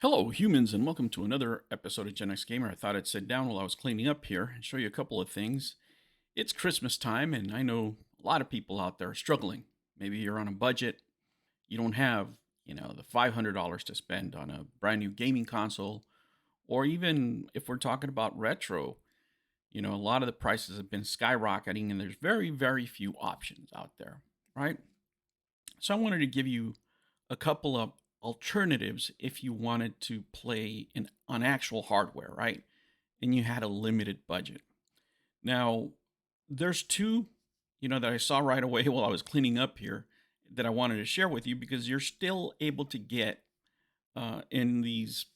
Hello, humans, and welcome to another episode of Gen X Gamer. I thought I'd sit down while I was cleaning up here and show you a couple of things. It's Christmas time, and I know a lot of people out there are struggling. Maybe you're on a budget, you don't have, the $500 to spend on a brand new gaming console, or even if we're talking about retro, a lot of the prices have been skyrocketing, and there's very, very few options out there, right? So I wanted to give you a couple of alternatives if you wanted to play on actual hardware, right? And you had a limited budget. Now, there's two, that I saw right away while I was cleaning up here that I wanted to share with you because you're still able to get in these,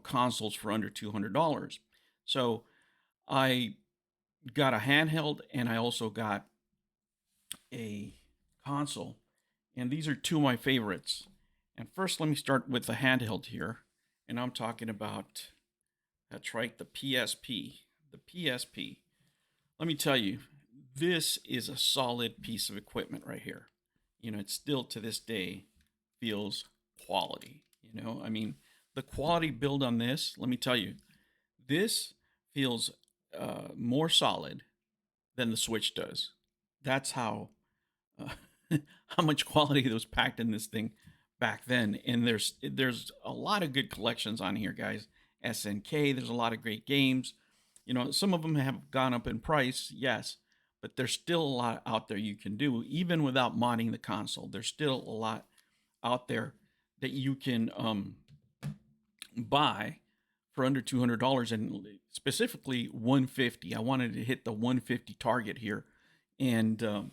consoles for under $200. So I got a handheld and I also got a console, and these are two of my favorites. And first, let me start with the handheld here, and I'm talking about, that's right, the PSP. The PSP. Let me tell you, this is a solid piece of equipment right here. It still to this day feels quality. I mean, the quality build on this, let me tell you, this feels more solid than the Switch does. That's uh, how much quality was packed in this thing back then. And there's a lot of good collections on here, guys. SNK, there's a lot of great games. Some of them have gone up in price, yes, but there's still a lot out there you can do, even without modding the console. There's still a lot out there that you can buy for under $200, and specifically 150. I wanted to hit the 150 target here, and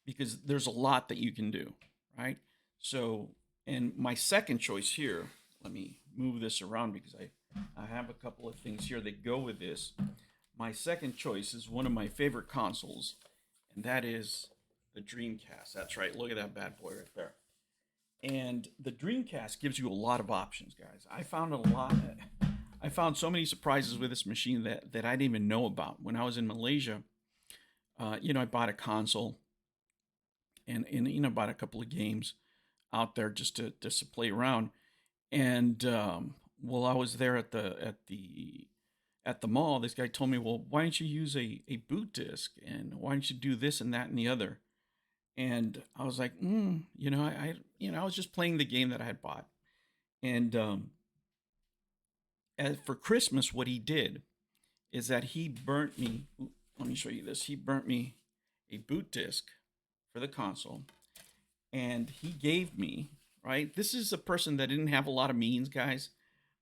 because there's a lot that you can do, right? So, and my second choice here, let me move this around because I have a couple of things here that go with this. My second choice is one of my favorite consoles, and that is the Dreamcast. That's right. Look at that bad boy right there. And the Dreamcast gives you a lot of options, guys. I found so many surprises with this machine that I didn't even know about. When I was in Malaysia, I bought a console and bought a couple of games out there just to play around. And while I was there at the mall, this guy told me, "Well, why don't you use a boot disc, and why don't you do this and that and the other?" And I was like, I was just playing the game that I had bought. And as for Christmas, what he did is that he burnt me. Let me show you this. He burnt me a boot disc for the console, and he gave me, right. This is a person that didn't have a lot of means, guys,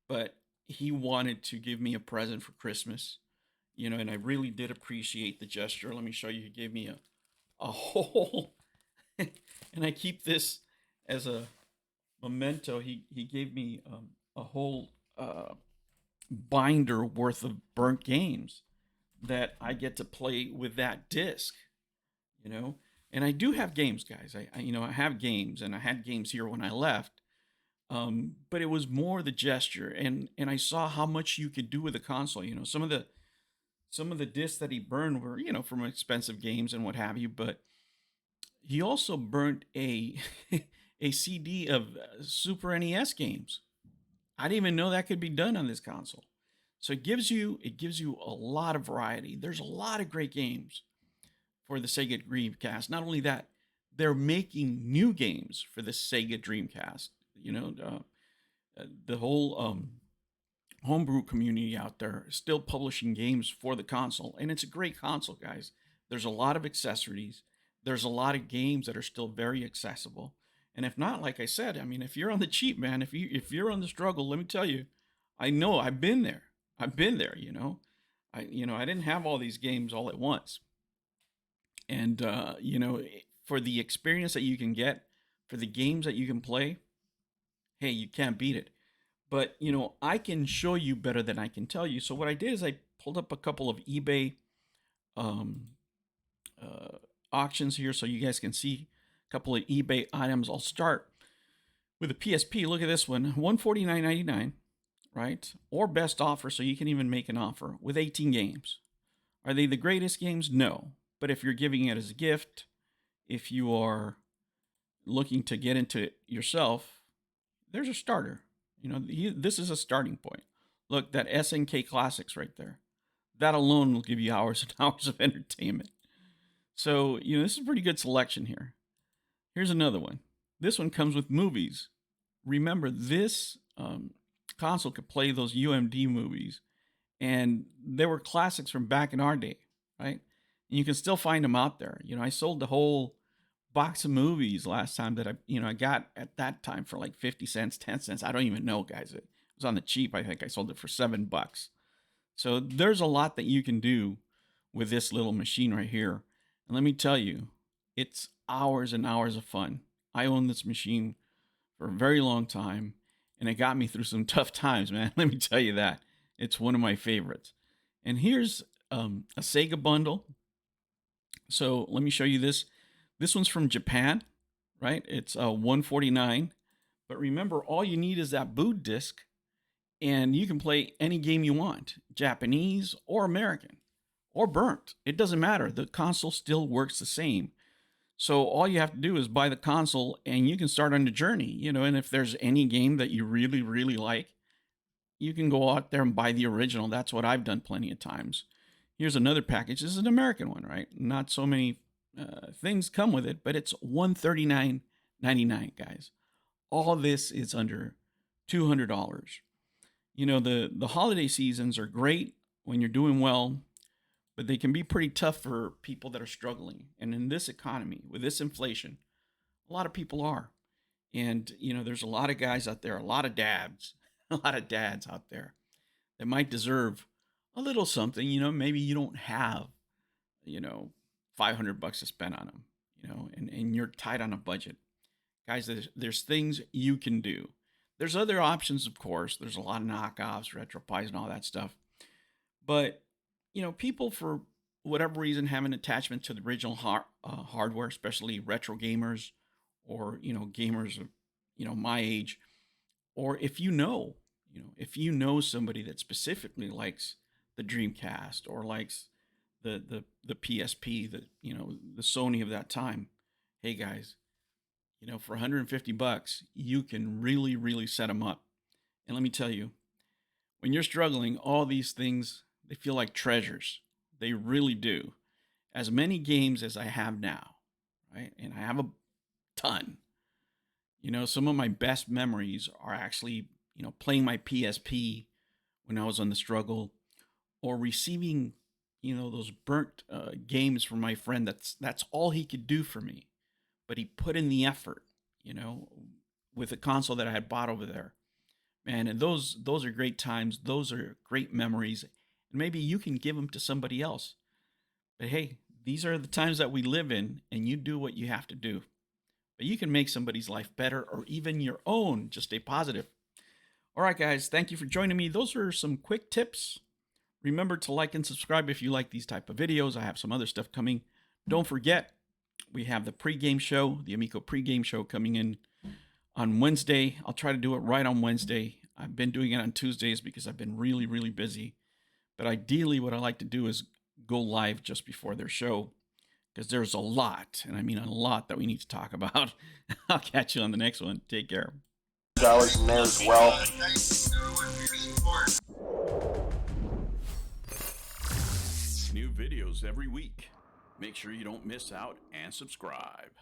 but he wanted to give me a present for Christmas, and I really did appreciate the gesture. Let me show you. He gave me a whole, and I keep this as a memento. He gave me a whole binder worth of burnt games that I get to play with that disc, you know. And I do have games, guys. I have games, and I had games here when I left. But it was more the gesture, and I saw how much you could do with a console. Some of the discs that he burned were from expensive games and what have you, but he also burnt a a CD of Super NES games. I didn't even know that could be done on this console. So it gives you a lot of variety. There's a lot of great games for the Sega Dreamcast. Not only that, they're making new games for the Sega Dreamcast. The whole homebrew community out there is still publishing games for the console, and it's a great console, guys. There's a lot of accessories. There's a lot of games that are still very accessible. And if not, like I said, I mean, if you're on the cheap, man, if you're on the struggle, let me tell you, I know I've been there. I've been there. I didn't have all these games all at once, and for the experience that you can get, for the games that you can play, hey, you can't beat it. But I can show you better than I can tell you. So what I did is I pulled up a couple of eBay um, auctions here, so you guys can see a couple of eBay items. I'll start with a PSP. Look at this one, $149.99, right? Or best offer, so you can even make an offer with 18 games. Are they the greatest games? No. But if you're giving it as a gift, if you are looking to get into it yourself, there's a starter. You know, this is a starting point. Look, that SNK Classics right there. That alone will give you hours and hours of entertainment. So, you know, this is a pretty good selection here. Here's another one. This one comes with movies. Remember, this console could play those UMD movies, and they were classics from back in our day, right? And you can still find them out there. You know, I sold the whole box of movies last time that I got at that time for like 50 cents, 10 cents. I don't even know, guys. It was on the cheap. I think I sold it for $7. So there's a lot that you can do with this little machine right here. And let me tell you, it's hours and hours of fun. I owned this machine for a very long time, and it got me through some tough times, man. Let me tell you that. It's one of my favorites. And here's a Sega bundle. So let me show you this. This one's from Japan, right? It's $149. But remember, all you need is that boot disc, and you can play any game you want, Japanese or American or burnt. It doesn't matter. The console still works the same. So all you have to do is buy the console and you can start on the journey, you know, and if there's any game that you really, really like, you can go out there and buy the original. That's what I've done plenty of times. Here's another package. This is an American one, right? Not so many things come with it, but it's $139.99, guys. All this is under $200. You know, the holiday seasons are great when you're doing well, but they can be pretty tough for people that are struggling. And in this economy, with this inflation, a lot of people are. And, you know, there's a lot of guys out there, a lot of dads, a lot of dads out there that might deserve a little something. You know, maybe you don't have, you know, $500 to spend on them, you know, and you're tight on a budget. Guys, there's things you can do. There's other options, of course. There's a lot of knockoffs, RetroPies, and all that stuff. But, you know, people, for whatever reason, have an attachment to the original hardware, especially retro gamers or, you know, gamers of, you know, my age. Or if you know, somebody that specifically likes the Dreamcast or likes the PSP, the Sony of that time. Hey, guys, you know, for $150, you can really, really set them up. And let me tell you, when you're struggling, all these things, they feel like treasures. They really do. As many games as I have now, right? And I have a ton. You know, some of my best memories are actually, you know, playing my PSP when I was on the struggle, or receiving, you know, those burnt games from my friend. That's all he could do for me. But he put in the effort, you know, with the console that I had bought over there. Man, and those are great times. Those are great memories. And maybe you can give them to somebody else. But hey, these are the times that we live in, and you do what you have to do. But you can make somebody's life better, or even your own. Just stay positive. All right, guys, thank you for joining me. Those are some quick tips. Remember to like and subscribe if you like these type of videos. I have some other stuff coming. Don't forget, we have the pregame show, the Amico pregame show, coming in on Wednesday. I'll try to do it right on Wednesday. I've been doing it on Tuesdays because I've been really, really busy. But ideally, what I like to do is go live just before their show, because there's a lot, and I mean a lot, that we need to talk about. I'll catch you on the next one. Take care. Dollars in there as well. New videos every week. Make sure you don't miss out and subscribe.